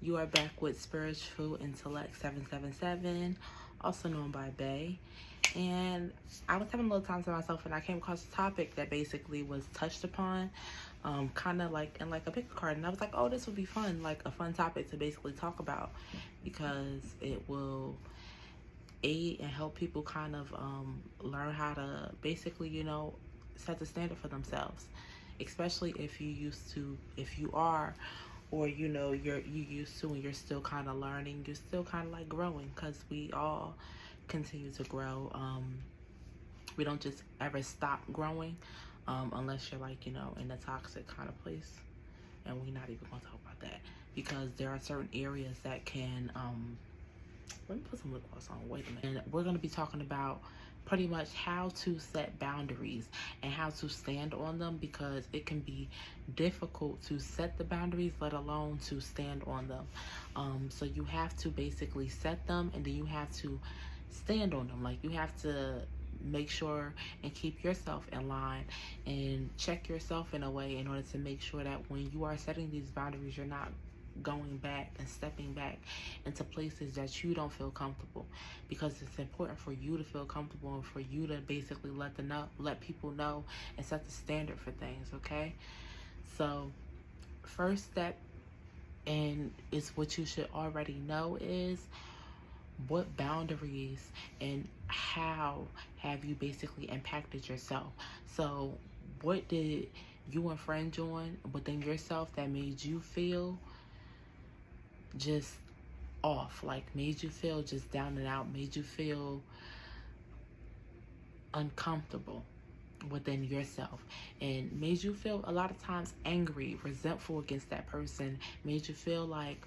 You are back with Spiritual Intellect 777, also known by Bay. And I was having a little time to myself, and I came across a topic that basically was touched upon, kind of like in like a pick card. And I was like, oh, this would be fun, like a fun topic to basically talk about, because it will aid and help people kind of learn how to basically, you know, set the standard for themselves, especially if you are, or you know, you used to and you're still kind of learning, you're still kind of like growing, because we all continue to grow. We don't just ever stop growing, unless you're like, you know, in a toxic kind of place, and we're not even going to talk about that, because there are certain areas that can let me put some lip gloss on. Wait a minute. And we're going to be talking about pretty much how to set boundaries and how to stand on them, because it can be difficult to set the boundaries, let alone to stand on them. So you have to basically set them, and then you have to stand on them. Like, you have to make sure and keep yourself in line and check yourself in a way, in order to make sure that when you are setting these boundaries, you're not going back and stepping back into places that you don't feel comfortable, because it's important for you to feel comfortable and for you to basically let people know and set the standard for things. Okay, so first step, and it's what you should already know, is what boundaries and how have you basically impacted yourself. So what did you infringe on within yourself that made you feel just off, like made you feel just down and out, made you feel uncomfortable within yourself, and made you feel a lot of times angry, resentful against that person, made you feel like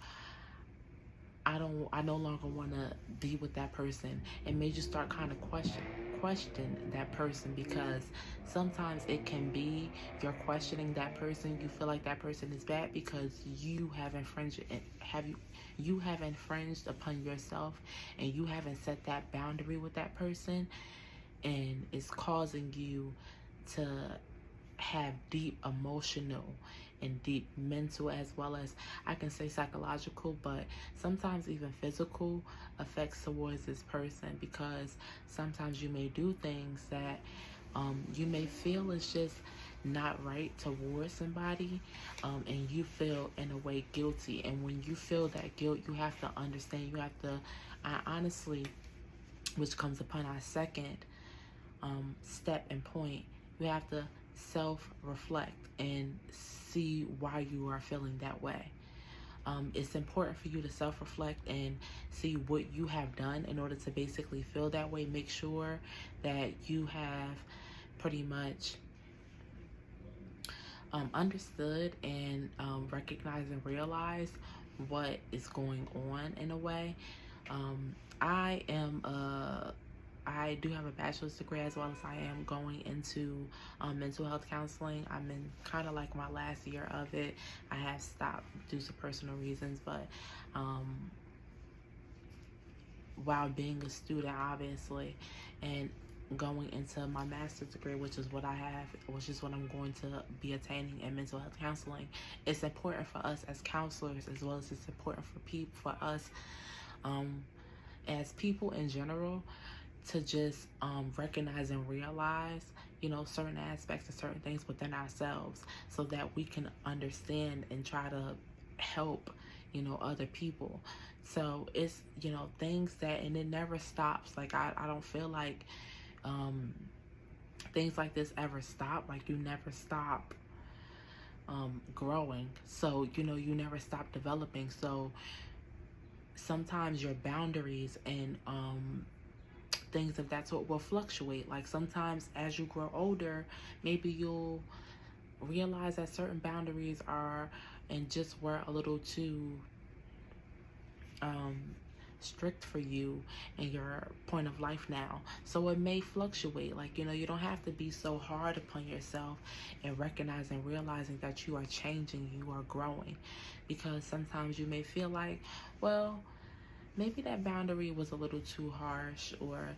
I no longer want to be with that person, and made you start kind of question that person, because sometimes it can be you're questioning that person, you feel like that person is bad because you have infringed upon yourself, and you haven't set that boundary with that person, and it's causing you to have deep emotional and deep mental, as well as, I can say, psychological, but sometimes even physical effects towards this person, because sometimes you may do things that you may feel is just not right towards somebody, and you feel in a way guilty. And when you feel that guilt, you have to understand, you have to, I honestly, which comes upon our second step and point, you have to self-reflect and see why you are feeling that way. It's important for you to self-reflect and see what you have done in order to basically feel that way. Make sure that you have pretty much understood and recognized and realized what is going on in a way. I do have a bachelor's degree, as well as I am going into mental health counseling. I'm in kind of like my last year of it. I have stopped due to personal reasons, but while being a student, obviously, and going into my master's degree, which is what I'm going to be attaining in mental health counseling, it's important for us as counselors, as well as it's important for us as people in general, to just recognize and realize, you know, certain aspects and certain things within ourselves, so that we can understand and try to help, you know, other people. So it's, you know, things that, and it never stops. Like, I don't feel like things like this ever stop. Like, you never stop growing. So, you know, you never stop developing. So sometimes your boundaries and things of that sort will fluctuate. Like, sometimes as you grow older, maybe you'll realize that certain boundaries are and just were a little too strict for you in your point of life now. So it may fluctuate. Like, you know, you don't have to be so hard upon yourself, and recognizing, realizing that you are changing, you are growing, because sometimes you may feel like, well, maybe that boundary was a little too harsh, or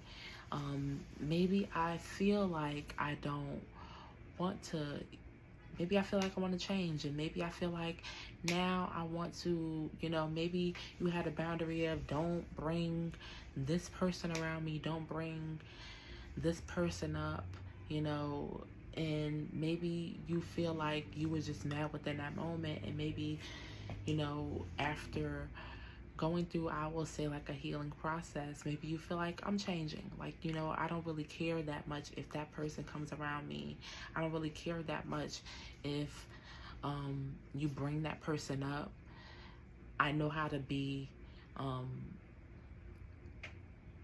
maybe I feel like I don't want to maybe I feel like I want to change, and maybe I feel like now I want to, maybe you had a boundary of don't bring this person around me, don't bring this person up, and maybe you feel like you were just mad within that moment, and maybe, after going through, I will say, like a healing process, maybe you feel like I'm changing. Like, I don't really care that much if that person comes around me. I don't really care that much if you bring that person up. I know how to be,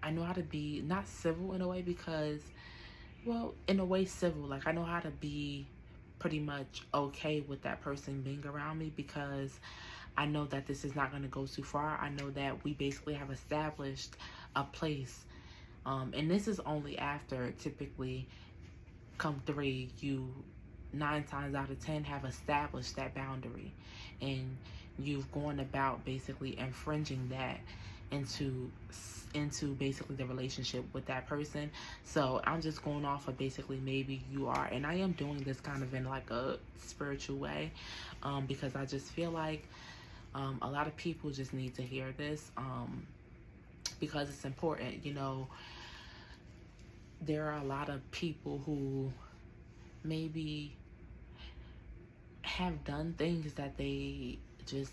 not civil in a way, because, well, in a way civil. Like, I know how to be pretty much okay with that person being around me, because I know that this is not going to go too far. I know that we basically have established a place. And this is only after, typically, come 3, you 9 times out of 10 have established that boundary. And you've gone about basically infringing that into basically the relationship with that person. So I'm just going off of basically maybe you are, and I am doing this kind of in like a spiritual way, because I just feel like a lot of people just need to hear this, because it's important. There are a lot of people who maybe have done things that they just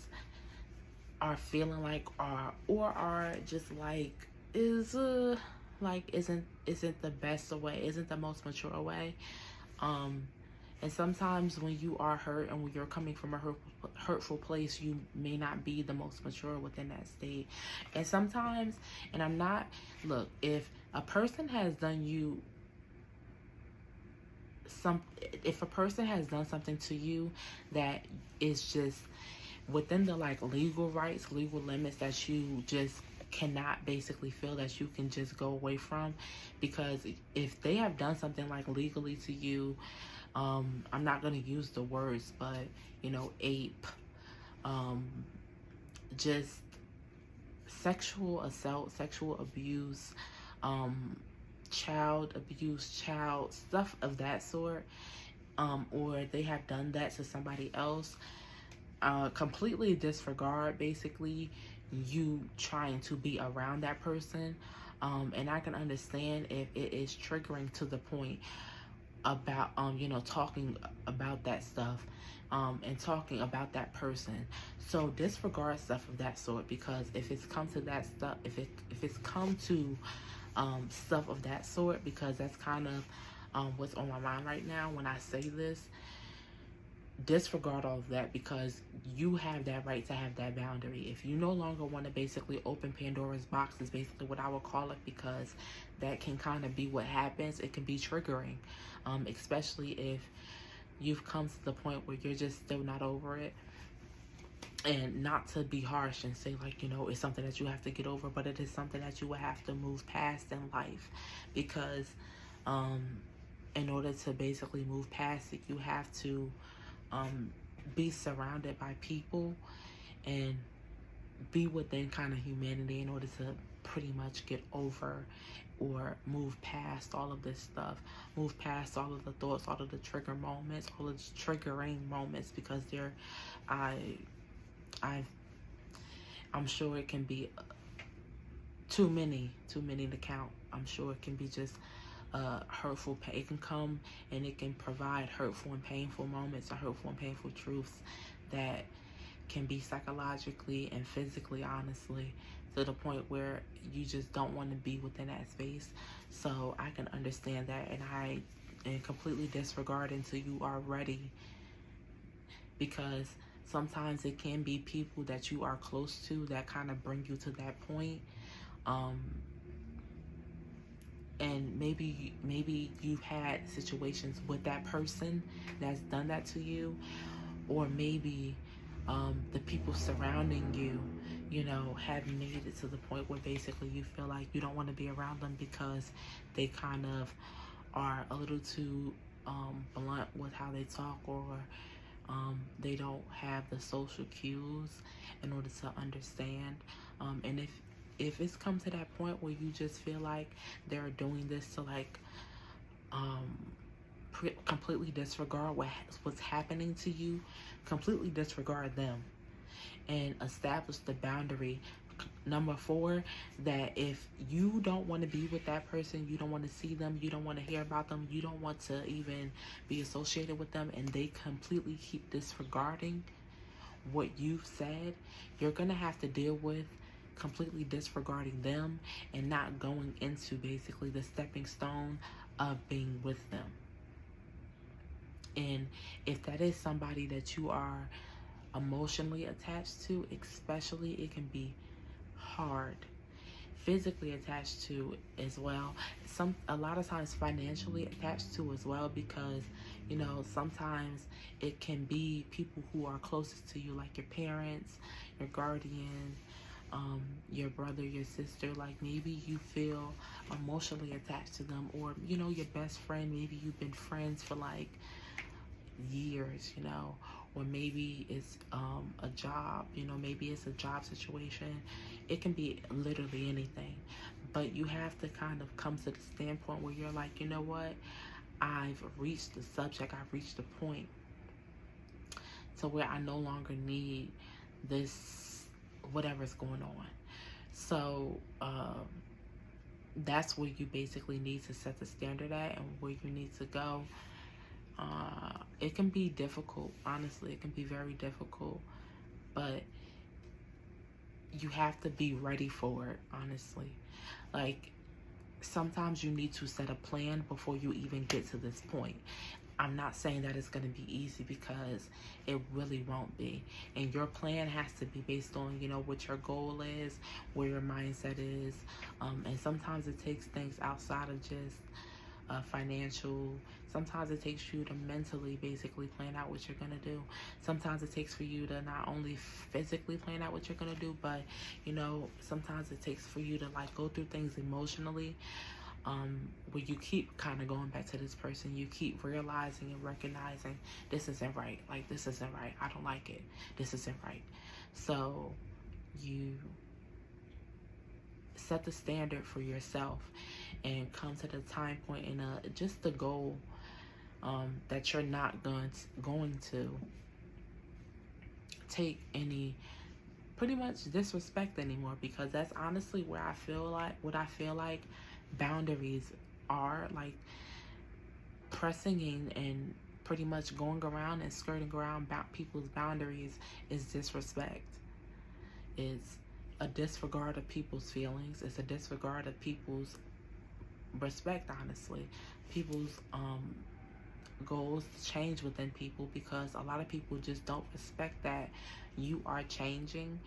are feeling like are just like isn't the best way, isn't the most mature way. And sometimes when you are hurt and when you're coming from a hurtful place, you may not be the most mature within that state. And sometimes, and I'm not, look, if a person has done you if a person has done something to you that is just within the like legal rights, legal limits that you just cannot basically feel that you can just go away from, because if they have done something like legally to you, I'm not going to use the words, but ape, just sexual assault, sexual abuse, child abuse, child stuff of that sort, or they have done that to somebody else, completely disregard basically you trying to be around that person. And I can understand if it is triggering to the point about talking about that stuff, and talking about that person. So disregard stuff of that sort, because if it's come to that stuff, if it's come to stuff of that sort, because that's kind of what's on my mind right now when I say this, disregard all of that, because you have that right to have that boundary. If you no longer want to basically open Pandora's box, is basically what I would call it, because that can kind of be what happens. It can be triggering, especially if you've come to the point where you're just still not over it. And not to be harsh and say like, it's something that you have to get over, but it is something that you will have to move past in life, because in order to basically move past it, you have to be surrounded by people and be within kind of humanity in order to pretty much get over or move past all of this stuff, move past all of the thoughts, all of the trigger moments, all of the triggering moments, because I'm sure it can be too many to count. I'm sure it can be just hurtful. It can come and it can provide hurtful and painful moments, or hurtful and painful truths that can be psychologically and physically, honestly, to the point where you just don't want to be within that space. So I can understand that, and I am completely disregard until you are ready, because sometimes it can be people that you are close to that kind of bring you to that point. And maybe you've had situations with that person that's done that to you, or maybe the people surrounding you, have made it to the point where basically you feel like you don't want to be around them, because they kind of are a little too blunt with how they talk, or they don't have the social cues in order to understand. And if it's come to that point where you just feel like they're doing this to like completely disregard what's happening to you, completely disregard them, and establish the boundary. Number 4, that if you don't want to be with that person, you don't want to see them, you don't want to hear about them, you don't want to even be associated with them, and they completely keep disregarding what you've said, you're going to have to deal with completely disregarding them and not going into basically the stepping stone of being with them. And if that is somebody that you are emotionally attached to, especially, it can be hard. Physically attached to as well. A lot of times financially attached to as well, because you know, sometimes it can be people who are closest to you, like your parents, your guardian, your brother, your sister. Like maybe you feel emotionally attached to them, or you know, your best friend, maybe you've been friends for like years, you know, or maybe it's a job, you know, maybe it's a job situation. It can be literally anything, but you have to kind of come to the standpoint where you're like, you know what, I've reached the subject, I've reached the point to where I no longer need this, whatever's going on. So that's where you basically need to set the standard at, and where you need to go. It can be difficult, honestly. It can be very difficult, but you have to be ready for it, honestly. Like, sometimes you need to set a plan before you even get to this point. I'm not saying that it's going to be easy, because it really won't be. And your plan has to be based on, you know, what your goal is, where your mindset is. And sometimes it takes things outside of just financial. Sometimes it takes you to mentally basically plan out what you're going to do. Sometimes it takes for you to not only physically plan out what you're going to do, but, you know, sometimes it takes for you to like go through things emotionally, where you keep kind of going back to this person. You keep realizing and recognizing, this isn't right. Like, this isn't right. I don't like it. This isn't right. So you set the standard for yourself and come to the time point and just the goal that you're not going to take any pretty much disrespect anymore, because that's honestly where I feel like boundaries are. Like, pressing in and pretty much going around and skirting around people's boundaries is disrespect. It's a disregard of people's feelings. It's a disregard of people's respect, honestly. People's goals change within people, because a lot of people just don't respect that you are changing.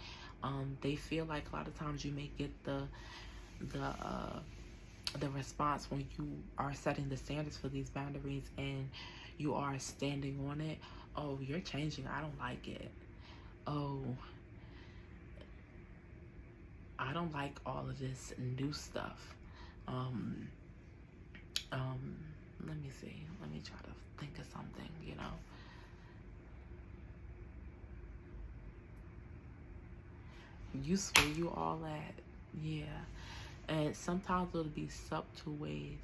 They feel like a lot of times you may get the response when you are setting the standards for these boundaries and you are standing on it. Oh, you're changing. I don't like it. Oh, I don't like all of this new stuff. Let me see. Let me try to think of something, you know. You swear you all that. Yeah. And sometimes it'll be subtle ways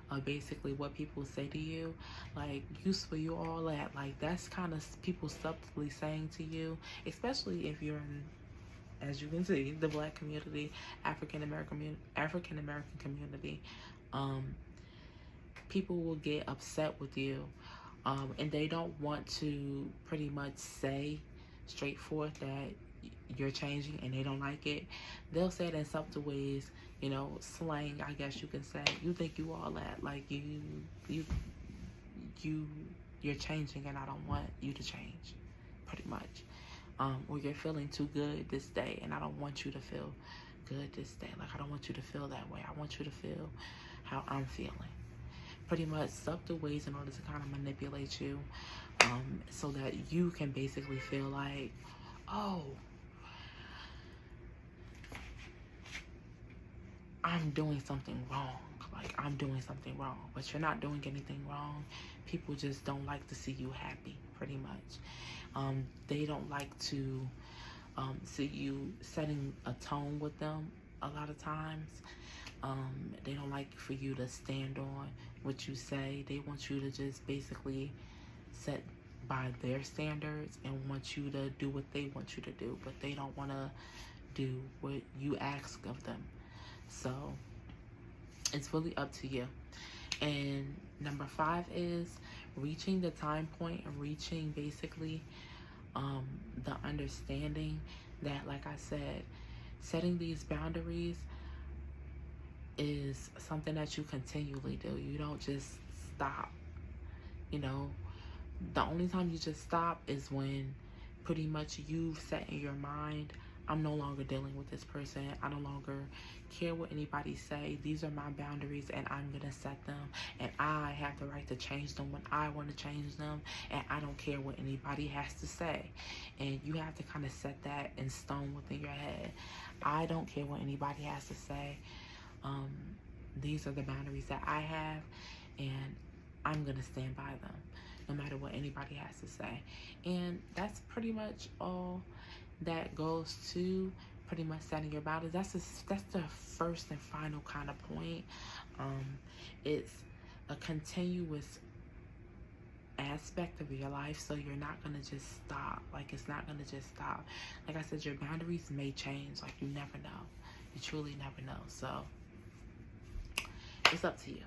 of basically what people say to you. Like, you swear you all that. Like, that's kind of people subtly saying to you, especially if you're in, as you can see, the Black community, African American community. People will get upset with you, and they don't want to pretty much say straightforward that you're changing and they don't like it. They'll say it in subtle ways, you know, slang, I guess you can say. You think you all that, like you're changing and I don't want you to change, pretty much. Or you're feeling too good this day and I don't want you to feel good this day. Like, I don't want you to feel that way. I want you to feel how I'm feeling. Pretty much subtle ways in order to kind of manipulate you, so that you can basically feel like, oh, I'm doing something wrong. Like, I'm doing something wrong. But you're not doing anything wrong. People just don't like to see you happy, pretty much. They don't like to see you setting a tone with them a lot of times. They don't like for you to stand on what you say. They want you to just basically set by their standards and want you to do what they want you to do, but they don't want to do what you ask of them. So it's really up to you. And number 5 is reaching the time point and reaching basically the understanding that, like I said, setting these boundaries is something that you continually do. You don't just stop. You know, the only time you just stop is when pretty much you've set in your mind, I'm no longer dealing with this person. I no longer care what anybody say. These are my boundaries and I'm gonna set them, and I have the right to change them when I want to change them, and I don't care what anybody has to say. And you have to kind of set that in stone within your head. I don't care what anybody has to say. These are the boundaries that I have, and I'm gonna stand by them no matter what anybody has to say. And that's pretty much all that goes to pretty much setting your boundaries. That's the first and final kind of point. It's a continuous aspect of your life, so you're not gonna just stop. Like, it's not gonna just stop. Like I said, your boundaries may change. Like, you never know. You truly never know. So it's up to you.